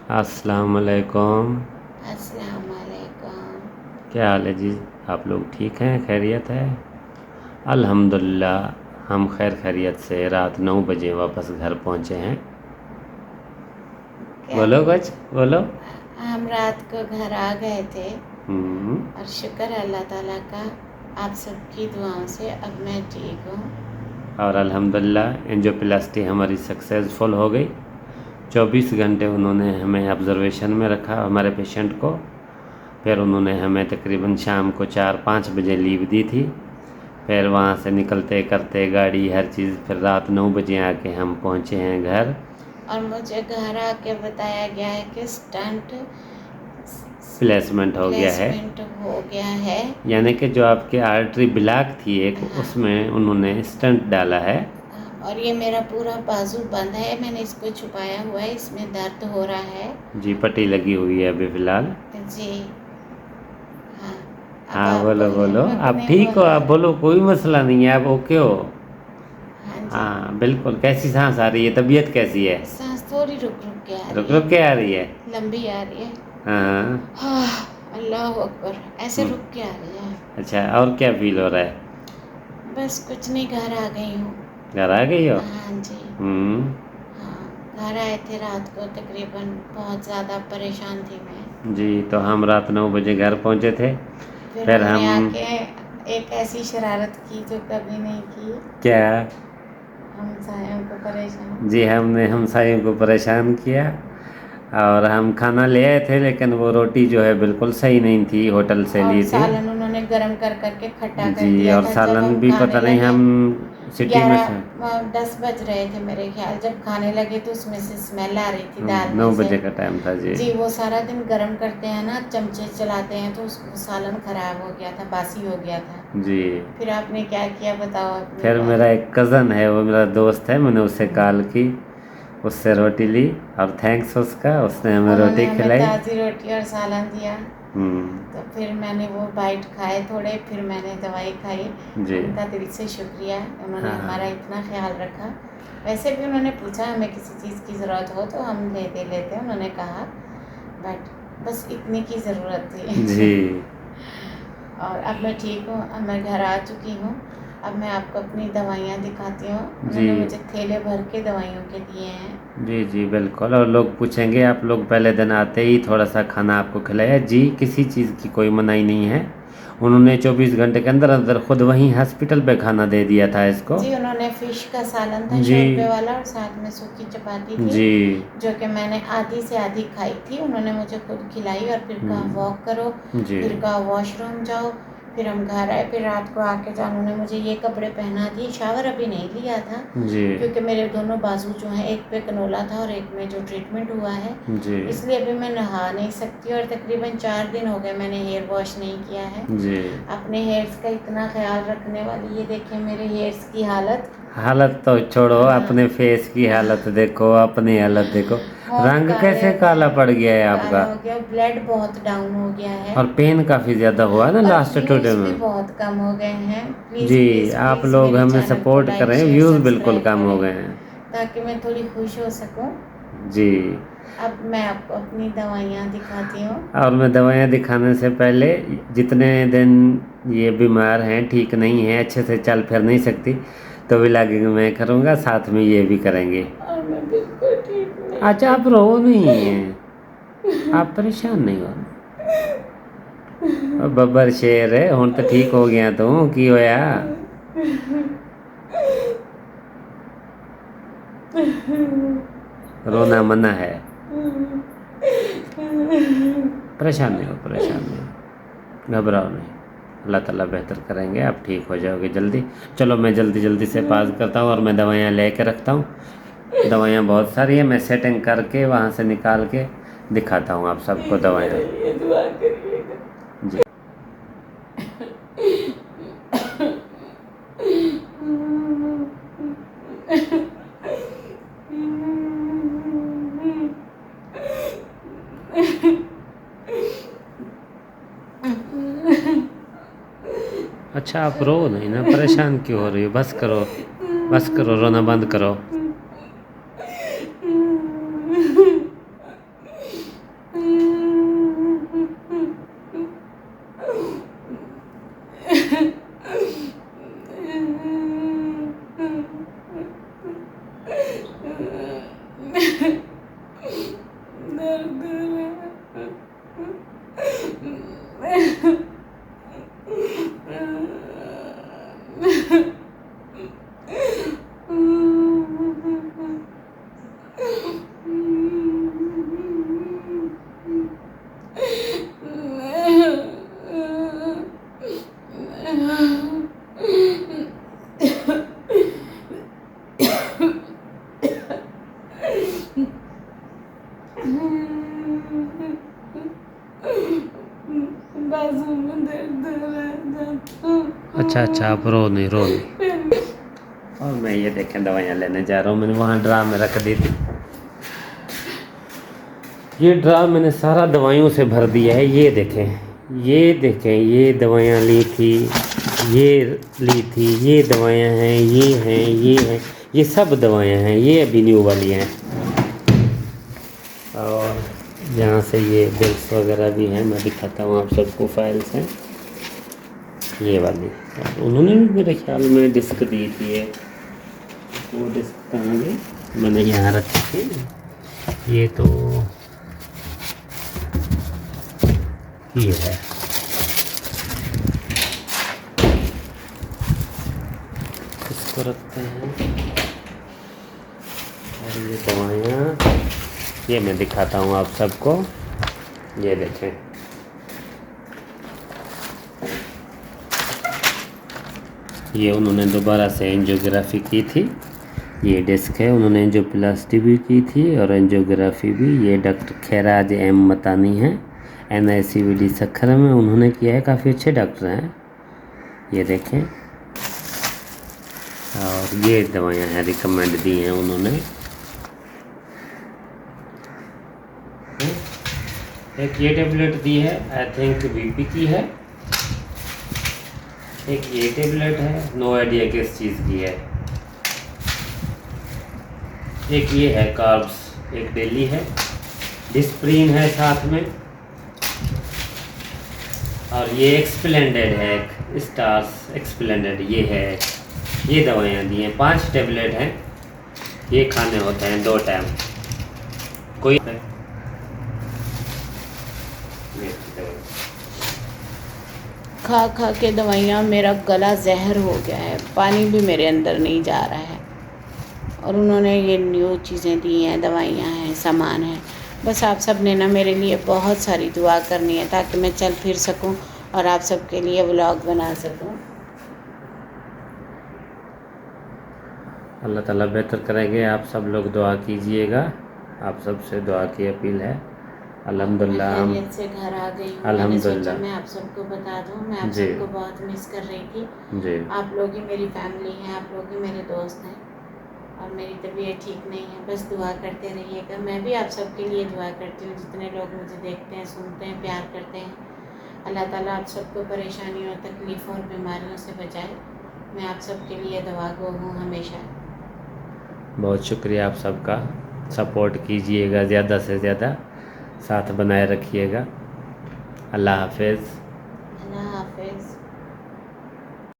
अस्सलाम वालेकुम। अस्सलाम वालेकुम। क्या हाल है जी? आप लोग ठीक हैं? खैरियत है? अल्हम्दुलिल्लाह हम खैरियत से रात 9 बजे वापस घर पहुँचे हैं। क्या बोलो कुछ बोलो। हम रात को घर आ गए थे हम्म। और शुक्र है अल्लाह ताला का, आप सबकी दुआओं से अब मैं ठीक हूँ। और अल्हम्दुलिल्लाह एंजियोप्लास्टी हमारी सक्सेसफुल हो गई। 24 घंटे उन्होंने हमें ऑब्जर्वेशन में रखा, हमारे पेशेंट को। फिर उन्होंने हमें तकरीबन शाम को 4-5 बजे लीव दी थी। फिर वहाँ से निकलते करते गाड़ी हर चीज़, फिर रात 9 बजे आके हम पहुँचे हैं घर। और मुझे घर आके बताया गया है कि स्टंट प्लेसमेंट हो गया है, प्लेसमेंट हो गया है। यानी कि जो आपकी आर्टरी ब्लॉक थी एक, हाँ। उसमें उन्होंने स्टंट डाला है। और ये मेरा पूरा बाजू बंद है, मैंने इसको छुपाया हुआ है, इसमें दर्द हो रहा है। जी, पट्टी लगी हुई है अभी फ़िलहाल। जी हाँ। अब हाँ आप बोलो बोले, बोलो, मैं आप अपने ठीक हो? आप बोलो, कोई मसला नहीं है, आप ओके हो? हाँ जी। हाँ बिल्कुल। कैसी सांस आ रही है? तबीयत कैसी है? सांस थोड़ी रुक रुक के आ रुक रही रुक है, के आ रही है? लंबी आ रही है। हाँ। हाँ, अल्लाह अकबर, ऐसे हम्म, रुक के आ रही है। अच्छा, और क्या फील हो रहा है? बस कुछ नहीं, घर आ गई हूँ। घर आ गई हो? हाँ जी। हम्म। हाँ, घर आए थे रात को, तकरीबन बहुत ज़्यादा परेशान थी मैं। जी, तो हम रात 9 बजे घर पहुँचे थे। फिर फिर हमने हम आके एक ऐसी शरारत की जो कभी नहीं की, क्या? हमसायों को परेशान। जी, हमने हमसायों को परेशान किया। और हम खाना ले आए थे, लेकिन वो रोटी जो है बिल्कुल सही नहीं थी, होटल से और ली थी। सालन उन्होंने गरम कर करके खट्टा कर जी, दिया और था। जब सालन हम भी खाने पता नहीं, लगे, हम सिटी में से 10 बज रहे थे मेरे ख्याल, जब खाने लगे तो उसमें से स्मेल आ रही थी दाल 9 में से। बजे का टाइम था जी। जी, वो सारा दिन गरम करते हैं ना, चमचे चलाते हैं, तो उसको सालन खराब हो गया था, बासी हो गया था। जी, फिर आपने क्या किया बताओ अपने फिर मेरा बारे एक कज़न है, वो मेरा दोस्त है, मैंने उससे कॉल की, उससे रोटी ली, और थैंक्स उसका, उसने में। हमें उन्होंने रोटी हमें खिलाई। ताज़ी रोटी और सालन दिया। हम्म। तो फिर मैंने वो बाइट खाए थोड़े, फिर मैंने दवाई खाई। जी। उनका दिल से शुक्रिया, उन्होंने हाँ हमारा इतना ख्याल रखा। वैसे भी उन्होंने पूछा हमें किसी चीज़ की ज़रूरत हो तो हम ले दे लेते, उन्होंने कहा, बट बस इतनी की ज़रूरत थी। जी। और अब मैं ठीक हूँ, अब मैं घर आ चुकी हूँ। अब मैं आपको अपनी दवाइयाँ दिखाती हूँ। जी। उन्होंने मुझे थैले भर के दवाइयों के दिए हैं। जी जी बिल्कुल। और लोग पूछेंगे, आप लोग पहले दिन आते ही थोड़ा सा खाना आपको खिलाया? जी, किसी चीज़ की कोई मनाही नहीं है। उन्होंने 24 घंटे के अंदर अंदर खुद वहीं हॉस्पिटल पे खाना दे दिया था इसको। जी, उन्होंने फ़िश का सालन था जी 100 रुपये वाला, और साथ में सूखी चपाती थी, जी। जो कि मैंने आधी से आधी खाई थी। उन्होंने मुझे खुद खिलाई और फिर कहा वॉक करो, जी फिर कहा वॉशरूम जाओ। फिर हम घर आए, फिर रात को आके जान उन्होंने मुझे ये कपड़े पहना दिए। शावर अभी नहीं लिया था, जी क्योंकि मेरे दोनों बाजू जो हैं, एक पे कनोला था और एक में जो ट्रीटमेंट हुआ है, जी इसलिए अभी मैं नहा नहीं सकती। और तकरीबन 4 दिन हो गए मैंने हेयर वॉश नहीं किया है। जी। अपने हेयर्स का इतना ख्याल रखने वाली, ये देखिए मेरे हेयर्स की हालत। हालत तो छोड़ो, हाँ, अपने फेस की हालत देखो, अपनी हालत देखो। बहुत रंग काले कैसे हो काला गए, पड़ गया है काला आपका? हो गया, ब्लड बहुत डाउन हो गया है। और पेन काफ़ी ज़्यादा हुआ ना और लास्ट 2 डे व्यूज़ भी में? बहुत कम हो गए हैं। प्लीज़ जी, प्लीज़ आप प्लीज़ लोग मेरे हमें चैनल को सपोर्ट लाइक करें, शेयर व्यूज़ बिल्कुल सब्सक्राइब कम हो करें, गए हैं। ताकि मैं थोड़ी खुश हो सकूं। जी। अब मैं आपको अपनी दवाइयाँ दिखाती हूँ। और मैं दवाइयाँ दिखाने से पहले, जितने दिन ये बीमार हैं, ठीक नहीं हैं, अच्छे से चल फिर नहीं सकती, तो व्लॉगिंग मैं करूँगा, साथ में ये भी करेंगे। और मैं बिल्कुल ठीक नहीं अच्छा, आप रो नहीं हैं, आप परेशान नहीं हो? और बब्बर शेर है, हुण तो ठीक हो गया तू, की होया? रोना मना है। परेशान नहीं हो, परेशान नहीं हो, घबराओ नहीं। अल्लाह ताला बेहतर करेंगे, आप ठीक हो जाओगे जल्दी। चलो मैं जल्दी जल्दी से पास करता हूँ, और मैं दवाइयाँ ले के रखता हूँ। दवाइयाँ बहुत सारी हैं, मैं सेटिंग करके वहाँ से निकाल के दिखाता हूँ आप सबको दवाइयाँ। दुआ करिएगा। जी। अच्छा, आप रो नहीं ना, परेशान क्यों हो रही हो? बस करो, बस करो, रोना बंद करो। बाजू में दर्द रहता। अच्छा अच्छा, आप रो नहीं रो नहीं। और मैं ये देखें दवाइयाँ लेने जा रहा हूँ, मैंने वहाँ ड्रा में रख दी थी। ये ड्रा मैंने सारा दवाइयों से भर दिया है। ये देखें, ये देखें, ये दवाइयाँ ली थी, ये ली थी, ये दवाइयाँ हैं, ये हैं, ये हैं, ये सब दवाइयाँ हैं, ये अभी न्यू वाली हैं। और यहाँ से ये बिल्स वगैरह भी हैं, मैं दिखाता हूँ आप सबको, फाइल्स हैं ये वाली। उन्होंने भी मेरे ख्याल में डिस्क दी थी ये, वो डिस्क कहाँ गई, मैंने यहाँ रखी थी। ये तो ये है, इसको रखते हैं। और ये दवाइयाँ, ये मैं दिखाता हूँ आप सबको, ये देखें। ये उन्होंने दोबारा से एंजियोग्राफी की थी, ये डिस्क है, उन्होंने एंजियोप्लास्टी भी की थी और एंजियोग्राफी भी। ये डॉक्टर खैराज एम मतानी हैं, NICVD सखर में उन्होंने किया है, काफ़ी अच्छे डॉक्टर हैं, ये देखें। और ये दवाइयाँ हैं, रिकमेंड दी हैं उन्होंने। एक ये टेबलेट दी है, आई थिंक BP की है। एक ये टेबलेट है, नो आइडिया किस चीज़ की है। एक ये है कार्ब्स, एक डेली है, डिस्प्रीन है साथ में। और ये एक्सप्लेंडेड है, एक स्टार्स एक्सप्लेंडेड ये है। ये दवाइयाँ दी हैं, 5 टेबलेट हैं, ये खाने होते हैं 2 टाइम। कोई खा खा के दवाइयाँ मेरा गला जहर हो गया है, पानी भी मेरे अंदर नहीं जा रहा है। और उन्होंने ये न्यू चीज़ें दी हैं, दवाइयाँ हैं, सामान है। बस आप सब ने ना मेरे लिए बहुत सारी दुआ करनी है ताकि मैं चल फिर सकूं और आप सबके लिए व्लॉग बना सकूं। अल्लाह ताला बेहतर करेंगे, आप सब लोग दुआ कीजिएगा, आप सबसे दुआ की अपील है। अल्हम्दुलिल्लाह हम खैरियत से घर आ गई हूँ। मैंने अल्हम्दुलिल्लाह सोचा मैं आप सबको बता दूँ, मैं आप जी सबको बहुत मिस कर रही थी। जी आप लोग ही मेरी फैमिली हैं, आप लोग ही मेरे दोस्त हैं और मेरी तबीयत ठीक नहीं है। बस दुआ करते रहिएगा, मैं भी आप सबके लिए दुआ करती हूँ, जितने लोग मुझे देखते हैं, सुनते हैं, प्यार करते हैं। अल्लाह ताला आप सबको परेशानियों, तकलीफ़ों और बीमारियों से बचाए। मैं आप सबके लिए दुआ गो हूँ हमेशा। बहुत शुक्रिया आप सबका, सपोर्ट कीजिएगा, ज़्यादा से ज़्यादा साथ बनाए रखिएगा। अल्लाह हाफिज़।